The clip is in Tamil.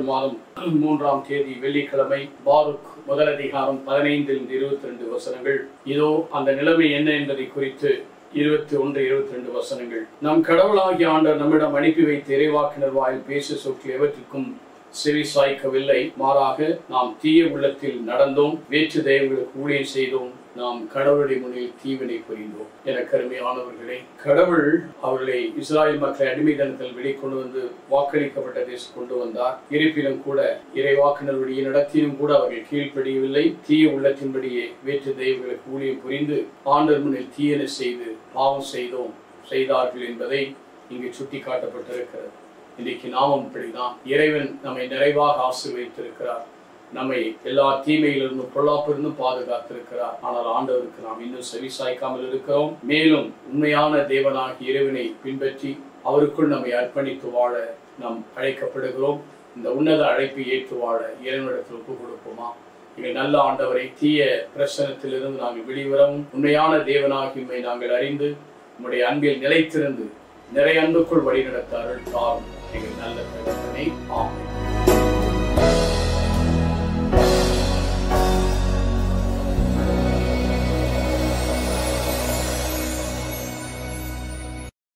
ஏப்ரல் மாதம் 3ஆம் தேதி வெள்ளிக்கிழமை. பாருக் முதல் அதிகாரம் 15-22 வசனங்கள். இதோ அந்த நிலைமை என்ன என்பதை குறித்து 21-22 வசனங்கள். நம் கடவுளாகிய ஆண்டவர் நம்மிடம் அனுப்பி வைத்த இறைவாக்கினர் வாயில் பேச சொற்கள் எவற்றுக்கும் செவி சாய்க்கவில்லை. மாறாக நாம் தீய உள்ளத்தில் நடந்தோம், வேற்று தெய்வங்களுக்கு ஊழியம் செய்தோம், நாம் கடவுளுடைய முன்னில் தீவினை புரிந்தோம். என கருமையானவர்களே, கடவுள் அவர்களை இஸ்ராயல் மக்களை அடிமைத்தனத்தில் வெளிக்கொண்டு வந்து வாக்களிக்கப்பட்ட தேசம் கொண்டு வந்தார். இருப்பினும் கூட இறைவாக்கினருடைய நடத்தியும் கூட அவர்கள் கீழ்ப்படியவில்லை. தீய உள்ளத்தின்படியே வேற்று தெய்வங்களுக்கு ஊழியம் புரிந்து ஆண்டவர் முன்னில் தீயன செய்து பாவம் செய்தார்கள் என்பதை இங்கு சுட்டி காட்டப்பட்டிருக்கிறது. இன்றைக்கு நாமும் இப்படிதான். இறைவன் நம்மை நிறைவாக ஆசீர்வதித்திருக்கிறார், நம்மை எல்லா தீமையிலிருந்தும் பொல்லாப்பிலிருந்தும் பாதுகாத்திருக்கிறார். ஆனால் ஆண்டவருக்கு நாம் இன்னும் செவி சாய்க்காமல் இருக்கிறோம். மேலும் உண்மையான தேவனாகிய இறைவனை பின்பற்றி அவருக்குள் நம்மை அர்ப்பணித்து வாழ நாம் அழைக்கப்படுகிறோம். இந்த உன்னத அழைப்பை ஏற்று வாழ இறைவனிடத்தில் ஒப்புக் கொடுப்போமா? எங்கள் நல்ல ஆண்டவரை, தீய பிரசனத்திலிருந்து நாங்கள் வெளிவரவும் உண்மையான தேவனாகியமை நாங்கள் அறிந்து உம்முடைய அன்பில் நிலைத்திருந்து நிறைய அன்புக்குள் வழி நடத்த அருள் தாரும் எங்கள் நல்ல தகப்பனே. ஆமென்.